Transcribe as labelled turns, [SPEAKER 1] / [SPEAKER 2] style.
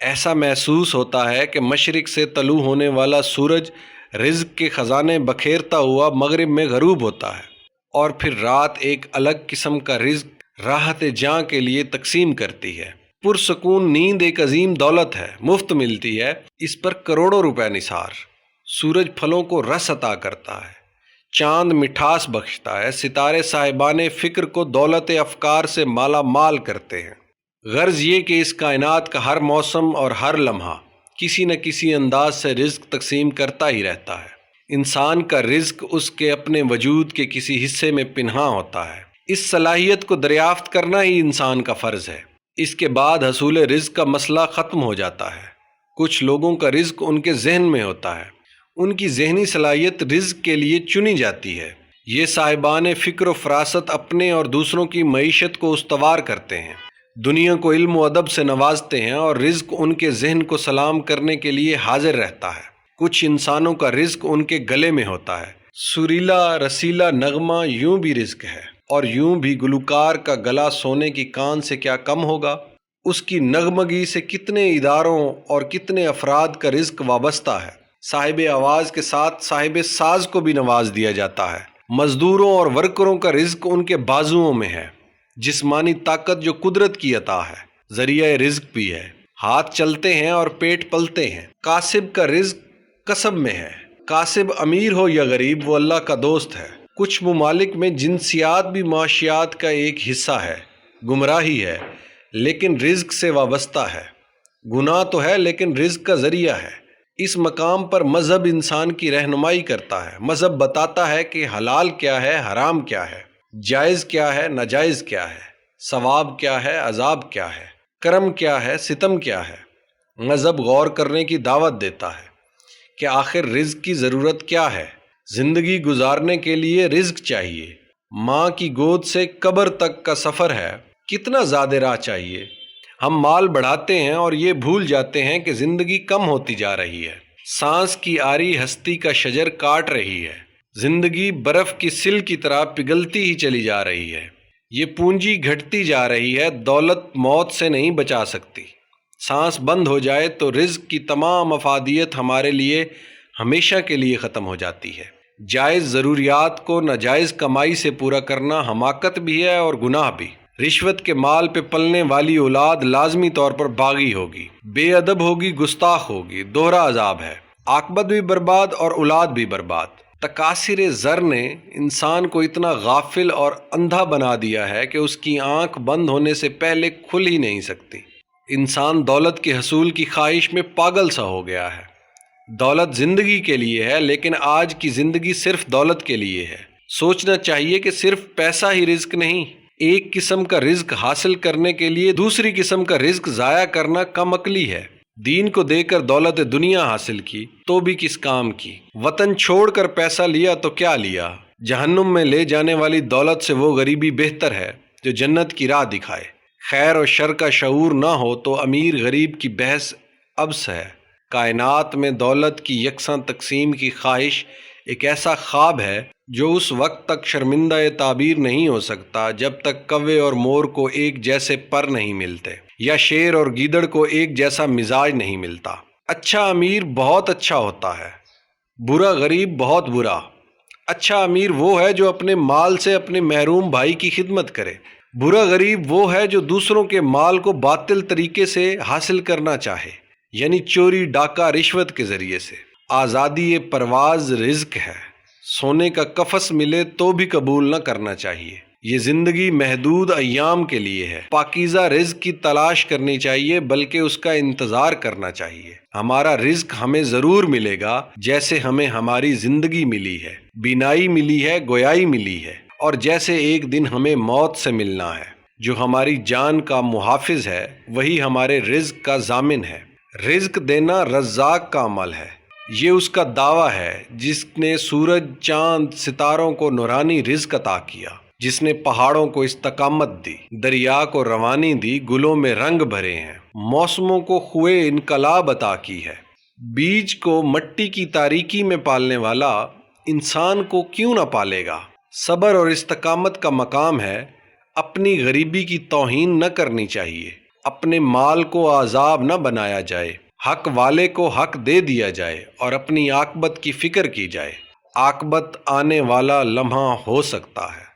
[SPEAKER 1] ایسا محسوس ہوتا ہے کہ مشرق سے طلوع ہونے والا سورج رزق کے خزانے بکھیرتا ہوا مغرب میں غروب ہوتا ہے، اور پھر رات ایک الگ قسم کا رزق راحت جاں کے لیے تقسیم کرتی ہے۔ پرسکون نیند ایک عظیم دولت ہے، مفت ملتی ہے، اس پر کروڑوں روپے نثار۔ سورج پھلوں کو رس عطا کرتا ہے، چاند مٹھاس بخشتا ہے، ستارے صاحبان فکر کو دولت افکار سے مالا مال کرتے ہیں۔ غرض یہ کہ اس کائنات کا ہر موسم اور ہر لمحہ کسی نہ کسی انداز سے رزق تقسیم کرتا ہی رہتا ہے۔ انسان کا رزق اس کے اپنے وجود کے کسی حصے میں پنہاں ہوتا ہے۔ اس صلاحیت کو دریافت کرنا ہی انسان کا فرض ہے۔ اس کے بعد حصول رزق کا مسئلہ ختم ہو جاتا ہے۔ کچھ لوگوں کا رزق ان کے ذہن میں ہوتا ہے، ان کی ذہنی صلاحیت رزق کے لیے چنی جاتی ہے۔ یہ صاحبان فکر و فراست اپنے اور دوسروں کی معیشت کو استوار کرتے ہیں، دنیا کو علم و ادب سے نوازتے ہیں، اور رزق ان کے ذہن کو سلام کرنے کے لیے حاضر رہتا ہے۔ کچھ انسانوں کا رزق ان کے گلے میں ہوتا ہے۔ سریلا رسیلا نغمہ یوں بھی رزق ہے، اور یوں بھی گلوکار کا گلا سونے کی کان سے کیا کم ہوگا؟ اس کی نغمگی سے کتنے اداروں اور کتنے افراد کا رزق وابستہ ہے۔ صاحب آواز کے ساتھ صاحب ساز کو بھی نواز دیا جاتا ہے۔ مزدوروں اور ورکروں کا رزق ان کے بازوؤں میں ہے۔ جسمانی طاقت جو قدرت کی عطا ہے، ذریعہ رزق بھی ہے۔ ہاتھ چلتے ہیں اور پیٹ پلتے ہیں۔ کاسب کا رزق کسب میں ہے۔ کاسب امیر ہو یا غریب، وہ اللہ کا دوست ہے۔ کچھ ممالک میں جنسیات بھی معاشیات کا ایک حصہ ہے۔ گمراہی ہے لیکن رزق سے وابستہ ہے۔ گناہ تو ہے لیکن رزق کا ذریعہ ہے۔ اس مقام پر مذہب انسان کی رہنمائی کرتا ہے۔ مذہب بتاتا ہے کہ حلال کیا ہے، حرام کیا ہے، جائز کیا ہے، ناجائز کیا ہے، ثواب کیا ہے، عذاب کیا ہے، کرم کیا ہے، ستم کیا ہے۔ مذہب غور کرنے کی دعوت دیتا ہے کہ آخر رزق کی ضرورت کیا ہے۔ زندگی گزارنے کے لیے رزق چاہیے۔ ماں کی گود سے قبر تک کا سفر ہے، کتنا زیادہ راہ چاہیے۔ ہم مال بڑھاتے ہیں اور یہ بھول جاتے ہیں کہ زندگی کم ہوتی جا رہی ہے۔ سانس کی آری ہستی کا شجر کاٹ رہی ہے۔ زندگی برف کی سل کی طرح پگھلتی ہی چلی جا رہی ہے۔ یہ پونجی گھٹتی جا رہی ہے، دولت موت سے نہیں بچا سکتی۔ سانس بند ہو جائے تو رزق کی تمام افادیت ہمارے لیے ہمیشہ کے لیے ختم ہو جاتی ہے۔ جائز ضروریات کو ناجائز کمائی سے پورا کرنا حماقت بھی ہے اور گناہ بھی۔ رشوت کے مال پہ پلنے والی اولاد لازمی طور پر باغی ہوگی، بے ادب ہوگی، گستاخ ہوگی، دوہرا عذاب ہے۔ عاقبت بھی برباد اور اولاد بھی برباد۔ تکاثر زر نے انسان کو اتنا غافل اور اندھا بنا دیا ہے کہ اس کی آنکھ بند ہونے سے پہلے کھل ہی نہیں سکتی۔ انسان دولت کے حصول کی خواہش میں پاگل سا ہو گیا ہے۔ دولت زندگی کے لیے ہے، لیکن آج کی زندگی صرف دولت کے لیے ہے۔ سوچنا چاہیے کہ صرف پیسہ ہی رزق نہیں۔ ایک قسم کا رزق حاصل کرنے کے لیے دوسری قسم کا رزق ضائع کرنا کم عقلی ہے۔ دین کو دے کر دولت دنیا حاصل کی تو بھی کس کام کی؟ وطن چھوڑ کر پیسہ لیا تو کیا لیا؟ جہنم میں لے جانے والی دولت سے وہ غریبی بہتر ہے جو جنت کی راہ دکھائے۔ خیر و شر کا شعور نہ ہو تو امیر غریب کی بحث ابس ہے۔ کائنات میں دولت کی یکساں تقسیم کی خواہش ایک ایسا خواب ہے جو اس وقت تک شرمندہ تعبیر نہیں ہو سکتا جب تک کوے اور مور کو ایک جیسے پر نہیں ملتے، یا شیر اور گیدڑ کو ایک جیسا مزاج نہیں ملتا۔ اچھا امیر بہت اچھا ہوتا ہے، برا غریب بہت برا۔ اچھا امیر وہ ہے جو اپنے مال سے اپنے محروم بھائی کی خدمت کرے۔ برا غریب وہ ہے جو دوسروں کے مال کو باطل طریقے سے حاصل کرنا چاہے، یعنی چوری، ڈاکہ، رشوت کے ذریعے سے۔ آزادی پرواز رزق ہے۔ سونے کا قفس ملے تو بھی قبول نہ کرنا چاہیے۔ یہ زندگی محدود ایام کے لیے ہے۔ پاکیزہ رزق کی تلاش کرنی چاہیے بلکہ اس کا انتظار کرنا چاہیے۔ ہمارا رزق ہمیں ضرور ملے گا جیسے ہمیں ہماری زندگی ملی ہے، بینائی ملی ہے، گویائی ملی ہے، اور جیسے ایک دن ہمیں موت سے ملنا ہے۔ جو ہماری جان کا محافظ ہے وہی ہمارے رزق کا ضامن ہے۔ رزق دینا رزاق کا عمل ہے، یہ اس کا دعویٰ ہے جس نے سورج، چاند، ستاروں کو نورانی رزق عطا کیا، جس نے پہاڑوں کو استقامت دی، دریا کو روانی دی، گلوں میں رنگ بھرے ہیں، موسموں کو خوئے انقلاب عطا کی ہے۔ بیج کو مٹی کی تاریکی میں پالنے والا انسان کو کیوں نہ پالے گا؟ صبر اور استقامت کا مقام ہے، اپنی غریبی کی توہین نہ کرنی چاہیے۔ اپنے مال کو عذاب نہ بنایا جائے، حق والے کو حق دے دیا جائے اور اپنی عاقبت کی فکر کی جائے۔ عاقبت آنے والا لمحہ ہو سکتا ہے۔